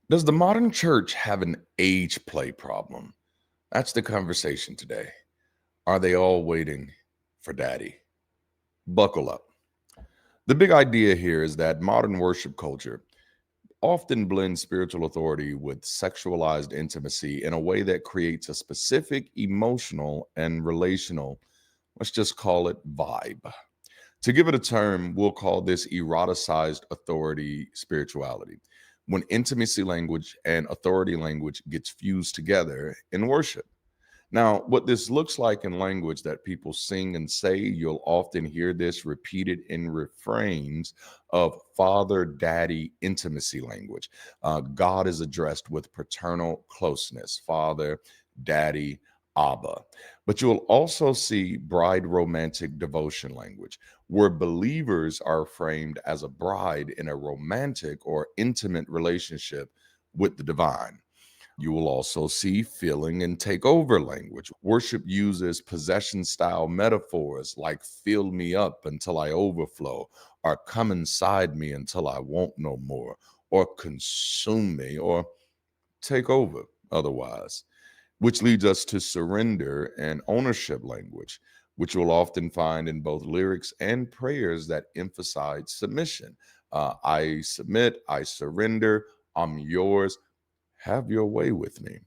Does the modern church have an age play problem? That's the conversation today. Are they all waiting for daddy? Buckle up. The big idea here is that modern worship culture often blends spiritual authority with sexualized intimacy in a way that creates a specific emotional and relational, let's just call it vibe. To give it a term, we'll call this eroticized authority spirituality, when intimacy language and authority language gets fused together in worship. Now, what this looks like in language that people sing and say, you'll often hear this repeated in refrains of father daddy intimacy language. God is addressed with paternal closeness, father, daddy, Abba. But you'll also see bride romantic devotion language, where believers are framed as a bride in a romantic or intimate relationship with the divine. You will also see filling and takeover language. Worship uses possession style metaphors like fill me up until I overflow, or come inside me until I won't no more, or consume me, or take over otherwise, which leads us to surrender and ownership language, which you'll often find in both lyrics and prayers that emphasize submission. I submit, I surrender, I'm yours, have your way with me.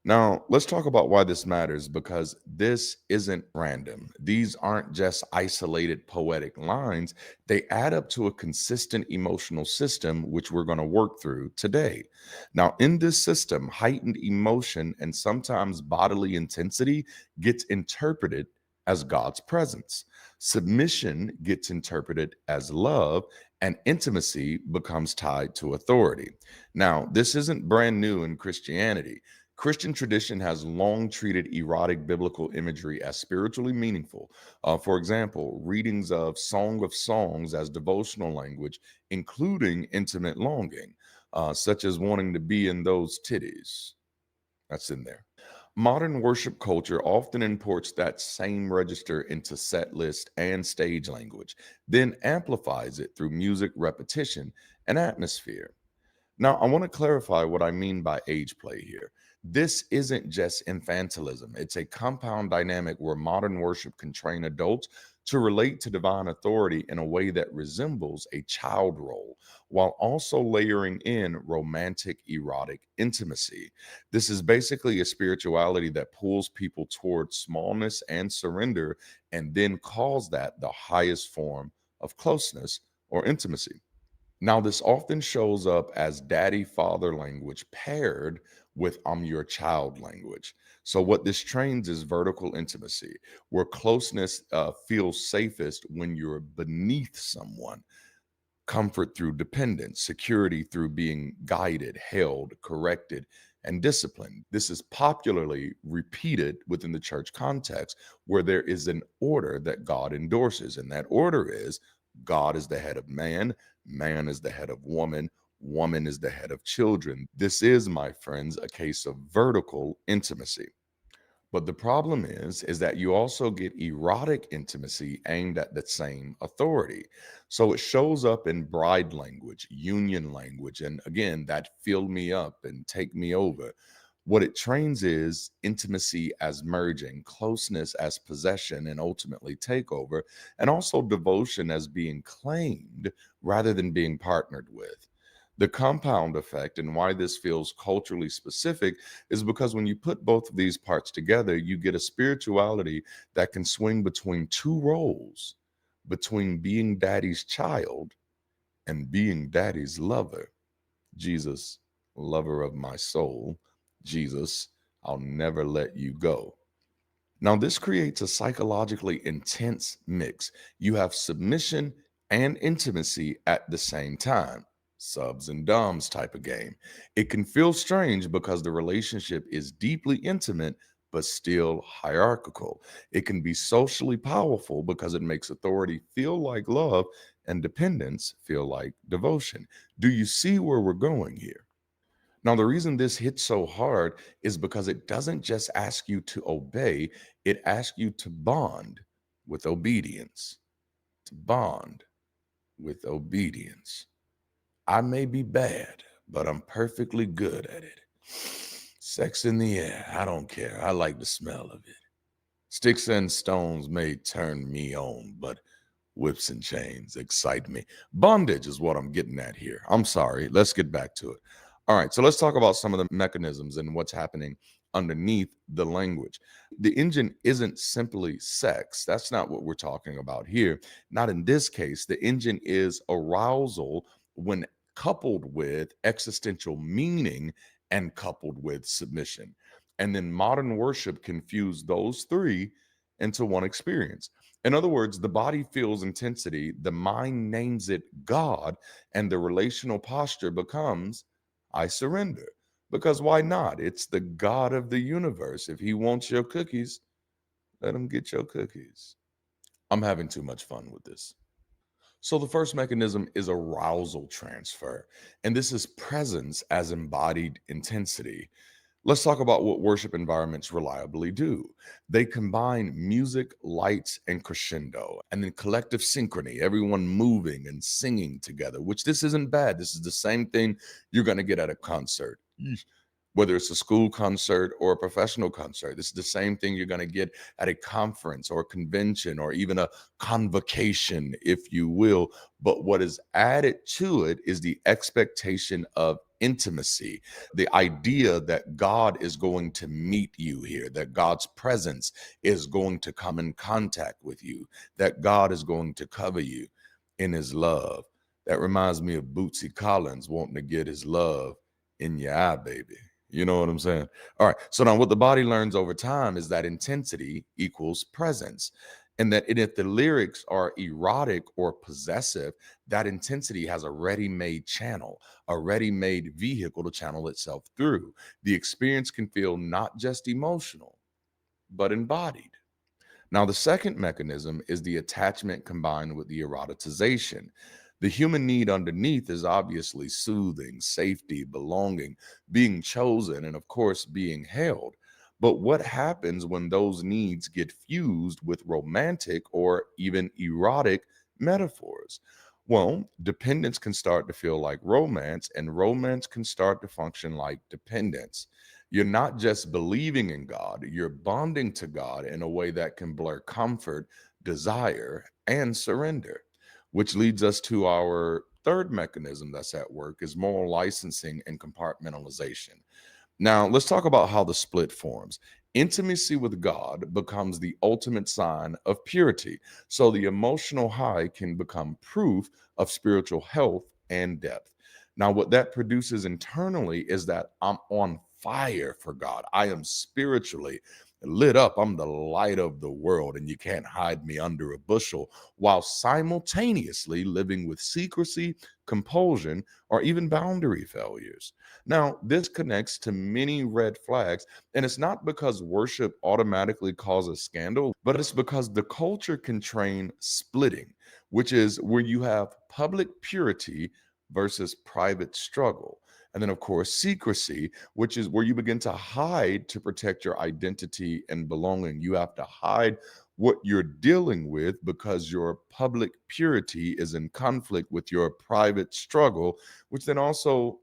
Now, let's talk about why this matters because this isn't random. These aren't just isolated poetic lines, they add up to a consistent emotional system, which we're going to work through today. Now, in this system, heightened emotion and sometimes bodily intensity gets interpreted as God's presence. Submission gets interpreted as love, and intimacy becomes tied to authority. Now, this isn't brand new in Christianity. Christian tradition has long treated erotic biblical imagery as spiritually meaningful. For example, readings of Song of Songs as devotional language, including intimate longing, such as wanting to be in those titties. That's in there. Modern worship culture often imports that same register into set list and stage language, then amplifies it through music repetition and atmosphere. Now, I want to clarify what I mean by age play here. This isn't just infantilism, it's a compound dynamic where modern worship can train adults to relate to divine authority in a way that resembles a child role, while also layering in romantic, erotic intimacy. This is basically a spirituality that pulls people towards smallness and surrender, and then calls that the highest form of closeness or intimacy. Now, this often shows up as daddy father language paired with I'm your child language. So, what this trains is vertical intimacy, where closeness feels safest when you're beneath someone, comfort through dependence, security through being guided, held, corrected, and disciplined. This is popularly repeated within the church context where there is an order that God endorses. And that order is God is the head of man, man is the head of woman, woman is the head of children. This is, my friends, a case of vertical intimacy. But the problem is that you also get erotic intimacy aimed at the same authority. So it shows up in bride language, union language, and again, that fill me up and take me over. What it trains is intimacy as merging, closeness as possession and ultimately takeover, and also devotion as being claimed rather than being partnered with. The compound effect and why this feels culturally specific is because when you put both of these parts together, you get a spirituality that can swing between two roles, between being daddy's child and being daddy's lover. Jesus, lover of my soul. Jesus, I'll never let you go. Now, this creates a psychologically intense mix. You have submission and intimacy at the same time. Subs and doms type of game. It can feel strange because the relationship is deeply intimate but still hierarchical. It can be socially powerful because it makes authority feel like love and dependence feel like devotion. Do you see where we're going here? Now, the reason this hits so hard is because it doesn't just ask you to obey, it asks you to bond with obedience. To bond with obedience. I may be bad, but I'm perfectly good at it. Sex in the air, I don't care. I like the smell of it. Sticks and stones may turn me on, but whips and chains excite me. Bondage is what I'm getting at here. I'm sorry. Let's get back to it. All right. So let's talk about some of the mechanisms and what's happening underneath the language. The engine isn't simply sex. That's not what we're talking about here. Not in this case. The engine is arousal when coupled with existential meaning and coupled with submission. And then modern worship confused those three into one experience. In other words, the body feels intensity, the mind names it God, and the relational posture becomes I surrender. Because why not? It's the God of the universe. If he wants your cookies, let him get your cookies. I'm having too much fun with this. So, the first mechanism is arousal transfer, and this is presence as embodied intensity. Let's talk about what worship environments reliably do. They combine music, lights, and crescendo, and then collective synchrony, everyone moving and singing together, which this isn't bad. This is the same thing you're going to get at a concert. Yeesh. Whether it's a school concert or a professional concert, this is the same thing you're going to get at a conference or a convention or even a convocation, if you will. But what is added to it is the expectation of intimacy, the idea that God is going to meet you here, that God's presence is going to come in contact with you, that God is going to cover you in his love. That reminds me of Bootsy Collins wanting to get his love in your eye, baby. You know what I'm saying? All right. So now what the body learns over time is that intensity equals presence. And that if the lyrics are erotic or possessive, that intensity has a ready made channel, a ready made vehicle to channel itself through. The experience can feel not just emotional, but embodied. Now, the second mechanism is the attachment combined with the eroticization. The human need underneath is obviously soothing, safety, belonging, being chosen, and of course, being held. But what happens when those needs get fused with romantic or even erotic metaphors? Well, dependence can start to feel like romance, and romance can start to function like dependence. You're not just believing in God, you're bonding to God in a way that can blur comfort, desire, and surrender. Which leads us to our third mechanism that's at work is moral licensing and compartmentalization. Now, let's talk about how the split forms. Intimacy with God becomes the ultimate sign of purity. So the emotional high can become proof of spiritual health and depth. Now, what that produces internally is that I'm on fire for God. I am spiritually lit up. I'm the light of the world, and you can't hide me under a bushel, while simultaneously living with secrecy, compulsion, or even boundary failures. Now, this connects to many red flags, and it's not because worship automatically causes scandal, but it's because the culture can train splitting, which is where you have public purity versus private struggle. And then, of course, secrecy, which is where you begin to hide to protect your identity and belonging. You have to hide what you're dealing with because your public purity is in conflict with your private struggle, which then also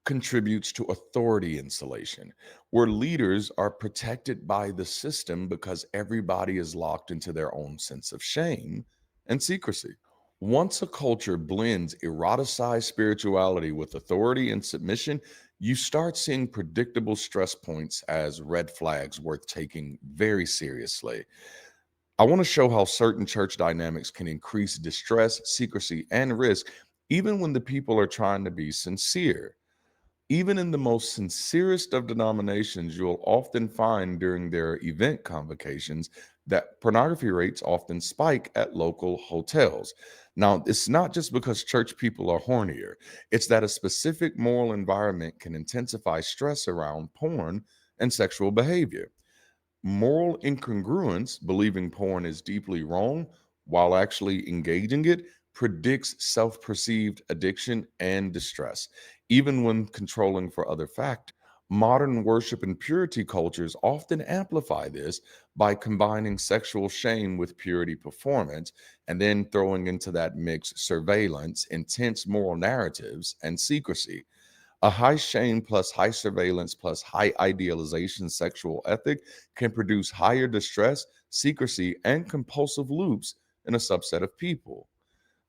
contributes to authority insulation, where leaders are protected by the system because everybody is locked into their own sense of shame and secrecy. Once a culture blends eroticized spirituality with authority and submission, you start seeing predictable stress points as red flags worth taking very seriously. I want to show how certain church dynamics can increase distress, secrecy, and risk, even when the people are trying to be sincere. Even in the most sincerest of denominations, you'll often find during their event convocations that pornography rates often spike at local hotels. Now, it's not just because church people are hornier, it's that a specific moral environment can intensify stress around porn and sexual behavior. Moral incongruence, believing porn is deeply wrong while actually engaging it, predicts self perceived addiction and distress, even when controlling for other factors. Modern worship and purity cultures often amplify this by combining sexual shame with purity performance and then throwing into that mix surveillance, intense moral narratives, and secrecy. A high shame plus high surveillance plus high idealization sexual ethic can produce higher distress, secrecy, and compulsive loops in a subset of people.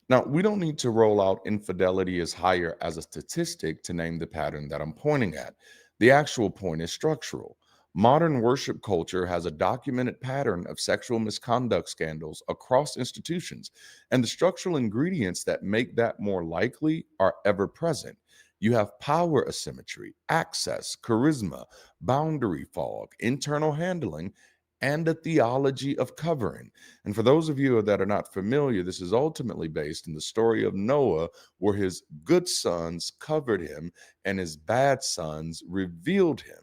Now, we don't need to roll out infidelity as higher as a statistic to name the pattern that I'm pointing at. The actual point is structural. Modern worship culture has a documented pattern of sexual misconduct scandals across institutions, and the structural ingredients that make that more likely are ever present. You have power asymmetry, access, charisma, boundary fog, internal handling, and a theology of covering. And for those of you that are not familiar, this is ultimately based in the story of Noah, where his good sons covered him and his bad sons revealed him.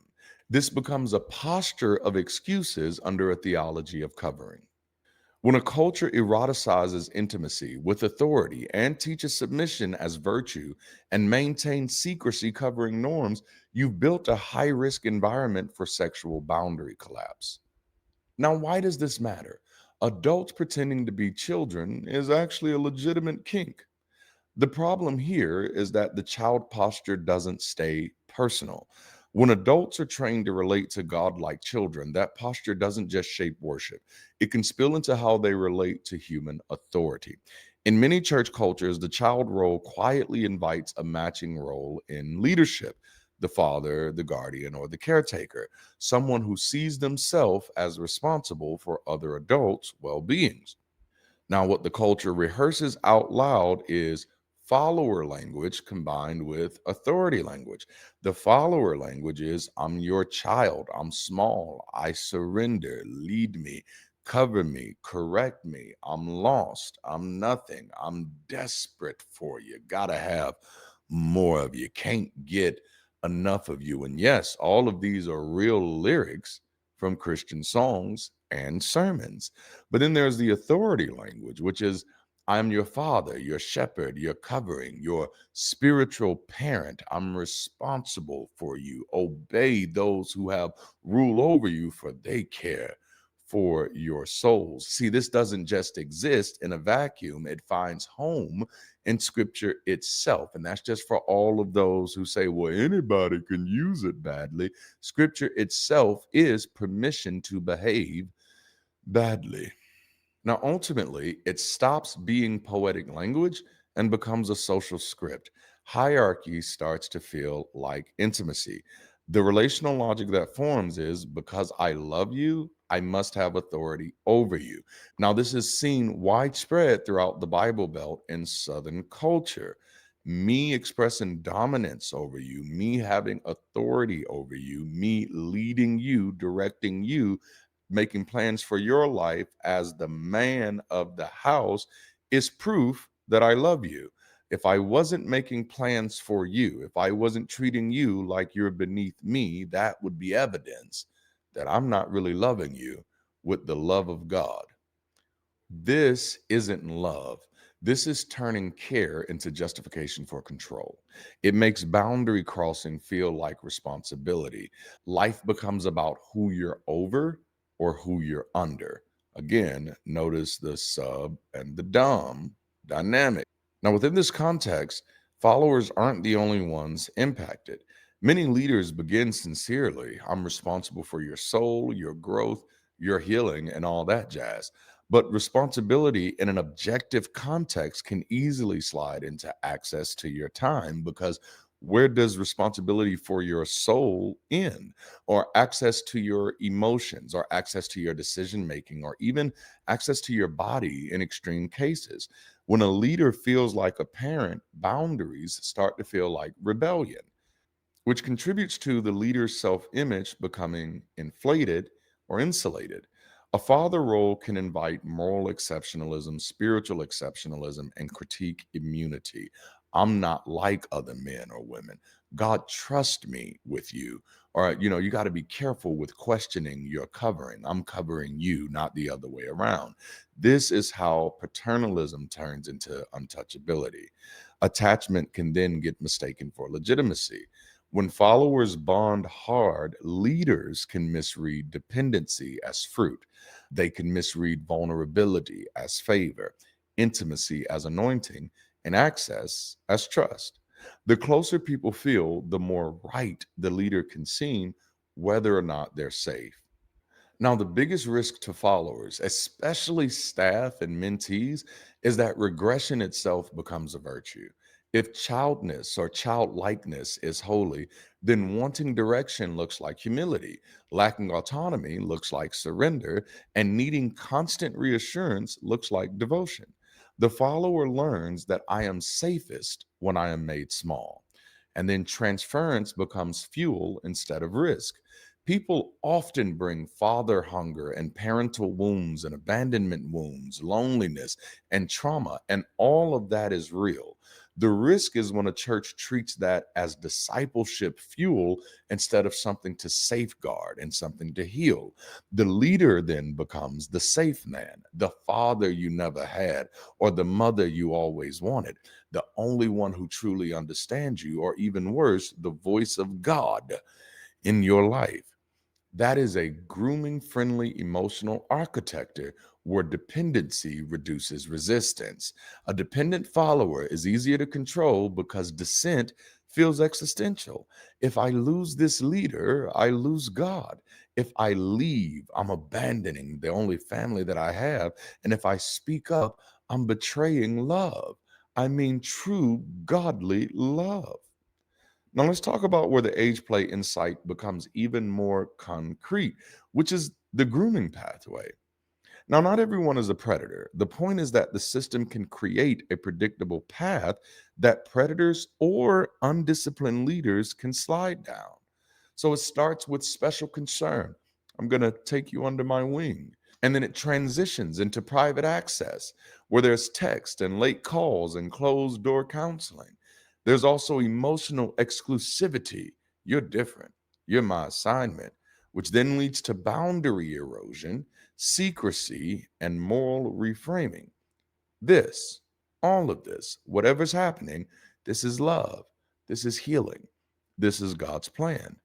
This becomes a posture of excuses under a theology of covering. When a culture eroticizes intimacy with authority and teaches submission as virtue and maintains secrecy covering norms, you've built a high risk environment for sexual boundary collapse. Now, why does this matter? Adults pretending to be children is actually a legitimate kink. The problem here is that the child posture doesn't stay personal. When adults are trained to relate to God like children, that posture doesn't just shape worship, it can spill into how they relate to human authority. In many church cultures, the child role quietly invites a matching role in leadership: the father, the guardian, or the caretaker, someone who sees themselves as responsible for other adults' well beings. Now, what the culture rehearses out loud is follower language combined with authority language. The follower language is, I'm your child, I'm small, I surrender, lead me, cover me, correct me, I'm lost, I'm nothing, I'm desperate for you, gotta have more of you, can't get enough of you. And yes, all of these are real lyrics from Christian songs and sermons. But then there's the authority language, which is, I'm your father, your shepherd, your covering, your spiritual parent. I'm responsible for you. Obey those who have rule over you, for they care for your souls. See, this doesn't just exist in a vacuum, it finds home in scripture itself. And that's just for all of those who say, well, anybody can use it badly. Scripture itself is permission to behave badly. Now, ultimately, it stops being poetic language and becomes a social script. Hierarchy starts to feel like intimacy. The relational logic that forms is, because I love you, I must have authority over you. Now, this is seen widespread throughout the Bible Belt in Southern culture. Me expressing dominance over you, me having authority over you, me leading you, directing you, making plans for your life as the man of the house is proof that I love you. If I wasn't making plans for you, if I wasn't treating you like you're beneath me, that would be evidence that I'm not really loving you with the love of God. This isn't love. This is turning care into justification for control. It makes boundary crossing feel like responsibility. Life becomes about who you're over or who you're under. Again, notice the sub and the dom dynamic. Now, within this context, followers aren't the only ones impacted. Many leaders begin sincerely, I'm responsible for your soul, your growth, your healing, and all that jazz. But responsibility in an objective context can easily slide into access to your time, because where does responsibility for your soul end? Or access to your emotions, or access to your decision making, or even access to your body in extreme cases? When a leader feels like a parent, boundaries start to feel like rebellion, which contributes to the leader's self image becoming inflated or insulated. A father role can invite moral exceptionalism, spiritual exceptionalism, and critique immunity. I'm not like other men or women. God, trust me with you. Or, you got to be careful with questioning your covering. I'm covering you, not the other way around. This is how paternalism turns into untouchability. Attachment can then get mistaken for legitimacy. When followers bond hard, leaders can misread dependency as fruit. They can misread vulnerability as favor, intimacy as anointing, and access as trust. The closer people feel, the more right the leader can seem, whether or not they're safe. Now, the biggest risk to followers, especially staff and mentees, is that regression itself becomes a virtue. If childness or childlikeness is holy, then wanting direction looks like humility, lacking autonomy looks like surrender, and needing constant reassurance looks like devotion. The follower learns that I am safest when I am made small, and then transference becomes fuel instead of risk. People often bring father hunger and parental wounds and abandonment wounds, loneliness and trauma, and all of that is real. The risk is when a church treats that as discipleship fuel instead of something to safeguard and something to heal. The leader then becomes the safe man, the father you never had, or the mother you always wanted, the only one who truly understands you, or even worse, the voice of God in your life. That is a grooming friendly emotional architecture where dependency reduces resistance. A dependent follower is easier to control because dissent feels existential. If I lose this leader, I lose God. If I leave, I'm abandoning the only family that I have. And if I speak up, I'm betraying love. I mean, true godly love. Now, let's talk about where the age play insight becomes even more concrete, which is the grooming pathway. Now, not everyone is a predator. The point is that the system can create a predictable path that predators or undisciplined leaders can slide down. So it starts with special concern. I'm going to take you under my wing. And then it transitions into private access, where there's text and late calls and closed door counseling. There's also emotional exclusivity. You're different. You're my assignment, which then leads to boundary erosion, secrecy, and moral reframing. This, all of this, whatever's happening, this is love. This is healing. This is God's plan.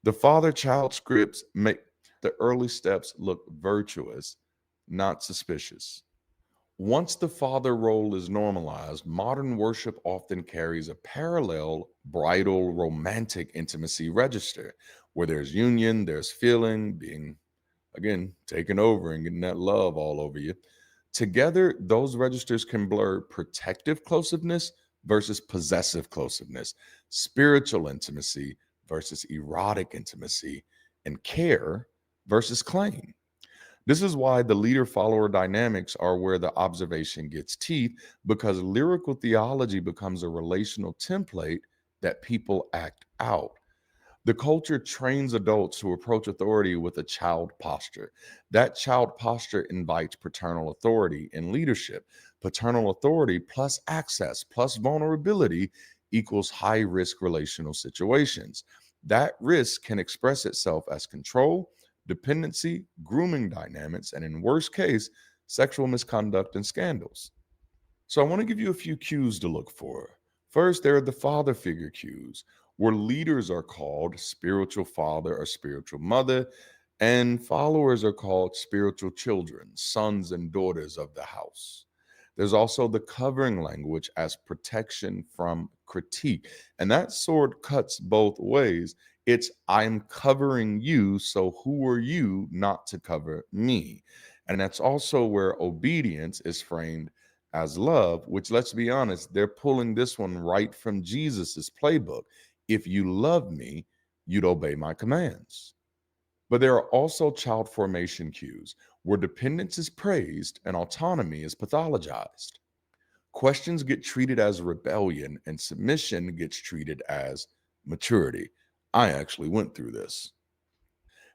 The father child scripts make the early steps look virtuous, not suspicious. Once the father role is normalized, modern worship often carries a parallel bridal romantic intimacy register where there's union, there's feeling, being again taken over and getting that love all over you. Together, those registers can blur protective closeness versus possessive closeness, spiritual intimacy versus erotic intimacy, and care versus claim. This is why the leader follower dynamics are where the observation gets teeth, because lyrical theology becomes a relational template that people act out. The culture trains adults to approach authority with a child posture. That child posture invites paternal authority and leadership. Paternal authority plus access plus vulnerability equals high risk relational situations. That risk can express itself as control, dependency, grooming dynamics, and in worst case, sexual misconduct and scandals. So I want to give you a few cues to look for. First, there are the father figure cues, where leaders are called spiritual father or spiritual mother, and followers are called spiritual children, sons and daughters of the house. There's also the covering language as protection from critique, and that sword cuts both ways. It's I'm covering you, so who are you not to cover me? And that's also where obedience is framed as love, which, let's be honest, they're pulling this one right from Jesus's playbook. If you love me, you'd obey my commands. But there are also child formation cues where dependence is praised and autonomy is pathologized. Questions get treated as rebellion and submission gets treated as maturity. I actually went through this.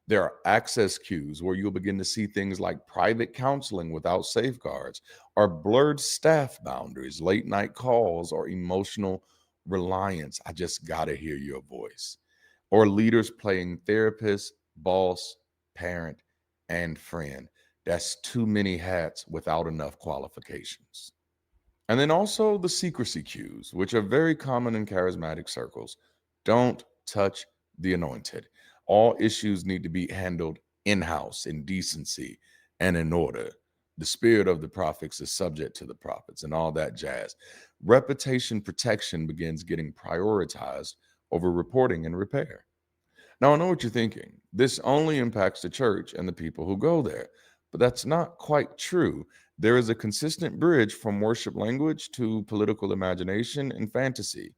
There are access cues where you'll begin to see things like private counseling without safeguards, or blurred staff boundaries, late night calls, or emotional reliance. I just got to hear your voice. Or leaders playing therapist, boss, parent, and friend. That's too many hats without enough qualifications. And then also the secrecy cues, which are very common in charismatic circles. Don't touch the anointed. All issues need to be handled in house, in decency, and in order. The spirit of the prophets is subject to the prophets and all that jazz. Reputation protection begins getting prioritized over reporting and repair. Now, I know what you're thinking. This only impacts the church and the people who go there, but that's not quite true. There is a consistent bridge from worship language to political imagination and fantasy.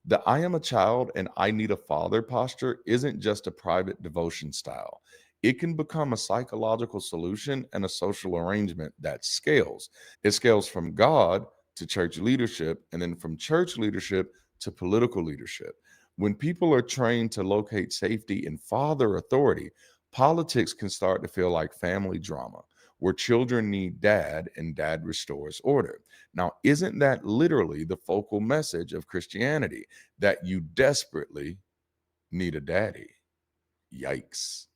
The I am a child and I need a father posture isn't just a private devotion style. It can become a psychological solution and a social arrangement that scales. It scales from God to church leadership, and then from church leadership to political leadership. When people are trained to locate safety in father authority, politics can start to feel like family drama, where children need dad and dad restores order. Now, isn't that literally the focal message of Christianity? That you desperately need a daddy? Yikes.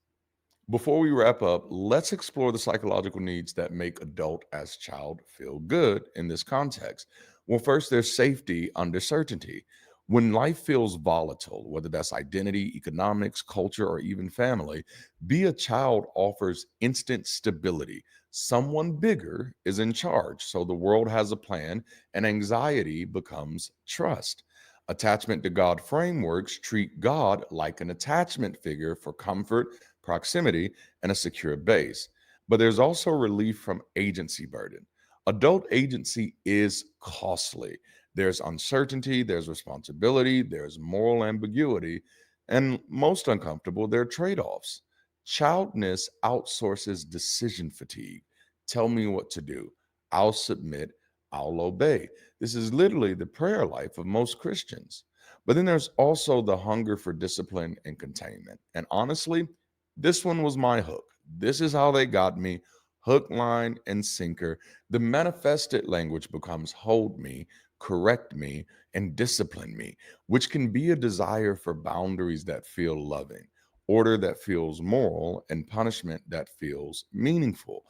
Before we wrap up, let's explore the psychological needs that make adult as child feel good in this context. Well, first, there's safety under certainty. When life feels volatile, whether that's identity, economics, culture, or even family, be a child offers instant stability. Someone bigger is in charge, so the world has a plan, and anxiety becomes trust. Attachment to God frameworks treat God like an attachment figure for comfort, proximity, and a secure base. But there's also relief from agency burden. Adult agency is costly. There's uncertainty, there's responsibility, there's moral ambiguity, and most uncomfortable, there are trade offs. Childness outsources decision fatigue. Tell me what to do. I'll submit. I'll obey. This is literally the prayer life of most Christians. But then there's also the hunger for discipline and containment. And honestly, this one was my hook. This is how they got me, hook, line, and sinker. The manifested language becomes hold me, correct me, and discipline me, which can be a desire for boundaries that feel loving, order that feels moral, and punishment that feels meaningful.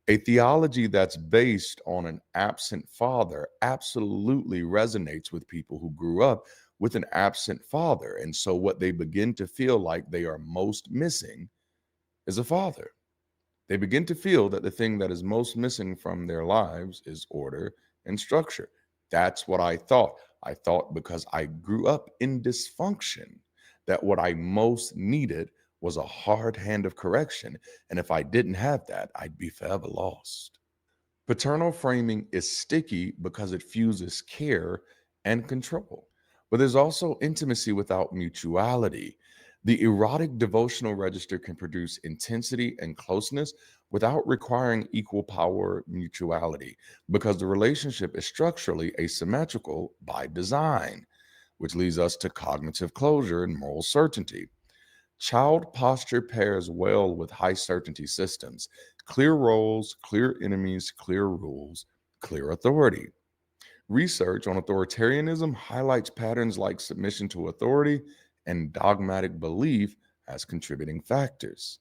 A theology that's based on an absent father absolutely resonates with people who grew up with an absent father. And so, what they begin to feel like they are most missing is a father. They begin to feel that the thing that is most missing from their lives is order and structure. That's what I thought. I thought because I grew up in dysfunction that what I most needed was a hard hand of correction. And if I didn't have that, I'd be forever lost. Paternal framing is sticky because it fuses care and control. But there's also intimacy without mutuality. The erotic devotional register can produce intensity and closeness without requiring equal power mutuality because the relationship is structurally asymmetrical by design, which leads us to cognitive closure and moral certainty. Child posture pairs well with high certainty systems, clear roles, clear enemies, clear rules, clear authority. Research on authoritarianism highlights patterns like submission to authority and dogmatic belief as contributing factors.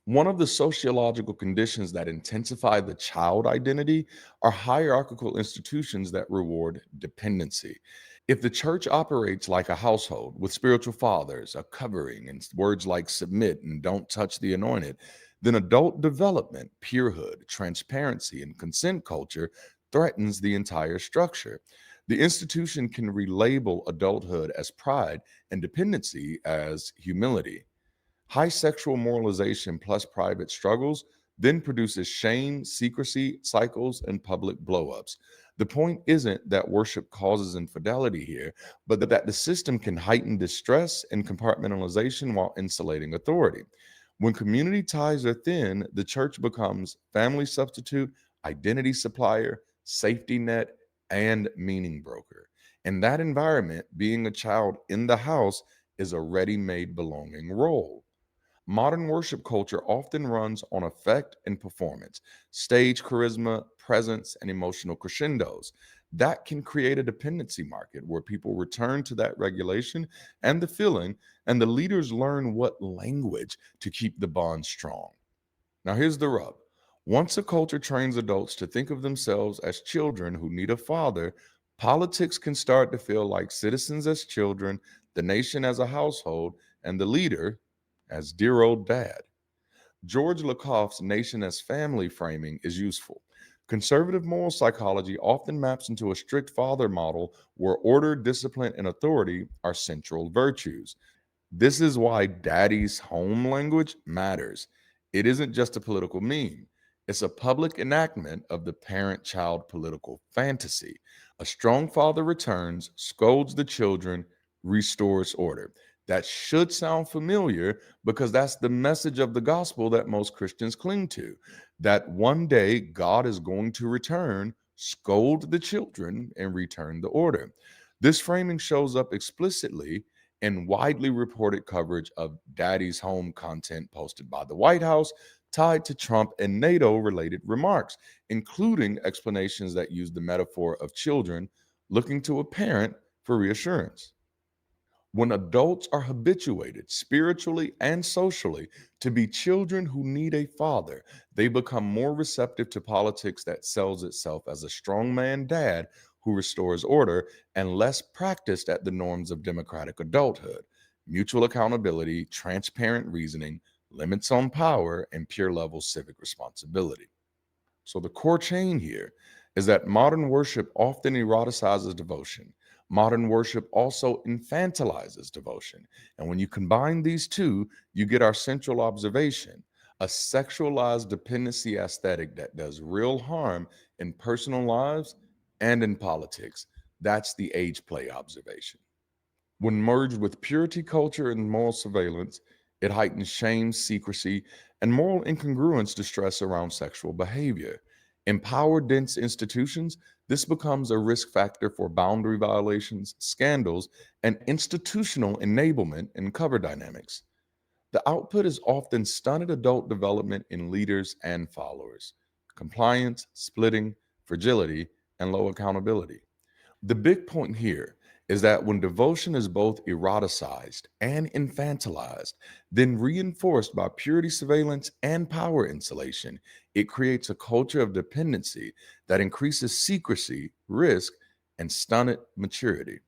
One of the sociological conditions that intensify the child identity are hierarchical institutions that reward dependency. If the church operates like a household with spiritual fathers, a covering, and words like submit and don't touch the anointed, then adult development, purehood, transparency, and consent culture threatens the entire structure. The institution can relabel adulthood as pride and dependency as humility. High sexual moralization plus private struggles then produces shame, secrecy, cycles, and public blowups. The point isn't that worship causes infidelity here, but that the system can heighten distress and compartmentalization while insulating authority. When community ties are thin, the church becomes family substitute, identity supplier, safety net, and meaning broker. In that environment, being a child in the house is a ready made belonging role. Modern worship culture often runs on effect and performance, stage charisma, presence, and emotional crescendos. That can create a dependency market where people return to that regulation and the feeling, and the leaders learn what language to keep the bond strong. Now, here's the rub. Once a culture trains adults to think of themselves as children who need a father, politics can start to feel like citizens as children, the nation as a household, and the leader as dear old dad. George Lakoff's nation as family framing is useful. Conservative moral psychology often maps into a strict father model where order, discipline, and authority are central virtues. This is why daddy's home language matters. It isn't just a political meme, it's a public enactment of the parent child political fantasy. A strong father returns, scolds the children, restores order. That should sound familiar because that's the message of the gospel that most Christians cling to. That one day God is going to return, scold the children, and return the order. This framing shows up explicitly in widely reported coverage of Daddy's Home content posted by the White House tied to Trump and NATO related remarks, including explanations that use the metaphor of children looking to a parent for reassurance. When adults are habituated spiritually and socially to be children who need a father, they become more receptive to politics that sells itself as a strongman dad who restores order and less practiced at the norms of democratic adulthood, mutual accountability, transparent reasoning, limits on power, and peer level civic responsibility. So the core chain here is that modern worship often eroticizes devotion. Modern worship also infantilizes devotion. And when you combine these two, you get our central observation, a sexualized dependency aesthetic that does real harm in personal lives and in politics. That's the age play observation. When merged with purity culture and moral surveillance, it heightens shame, secrecy, and moral incongruence to stress around sexual behavior. In power dense institutions, this becomes a risk factor for boundary violations, scandals, and institutional enablement in cover dynamics. The output is often stunted adult development in leaders and followers, compliance, splitting, fragility, and low accountability. The big point here is that when devotion is both eroticized and infantilized, then reinforced by purity surveillance and power insulation, it creates a culture of dependency that increases secrecy, risk, and stunted maturity.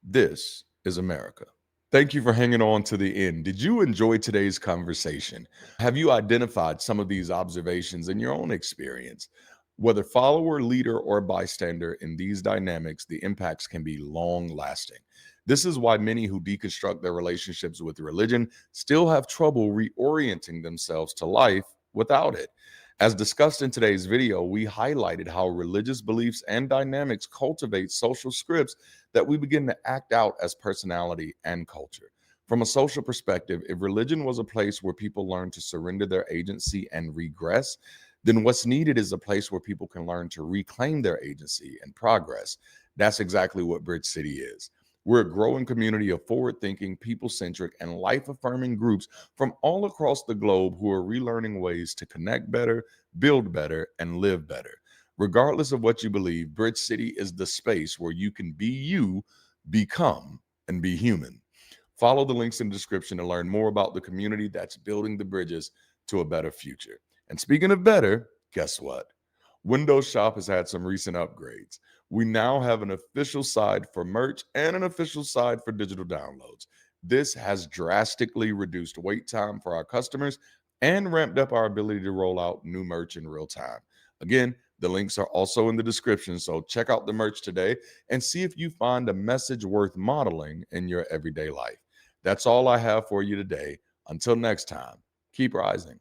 This is America. Thank you for hanging on to the end. Did you enjoy today's conversation? Have you identified some of these observations in your own experience? Whether follower, leader, or bystander in these dynamics, the impacts can be long lasting. This is why many who deconstruct their relationships with religion still have trouble reorienting themselves to life without it. As discussed in today's video, we highlighted how religious beliefs and dynamics cultivate social scripts that we begin to act out as personality and culture. From a social perspective, if religion was a place where people learn to surrender their agency and regress, then what's needed is a place where people can learn to reclaim their agency and progress. That's exactly what Bridge City is. We're a growing community of forward thinking, people centric, and life affirming groups from all across the globe who are relearning ways to connect better, build better, and live better. Regardless of what you believe, Bridge City is the space where you can be you, become, and be human. Follow the links in the description to learn more about the community that's building the bridges to a better future. And speaking of better, guess what? Windows Shop has had some recent upgrades. We now have an official side for merch and an official side for digital downloads. This has drastically reduced wait time for our customers and ramped up our ability to roll out new merch in real time. Again, the links are also in the description, so check out the merch today and see if you find a message worth modeling in your everyday life. That's all I have for you today. Until next time, keep rising.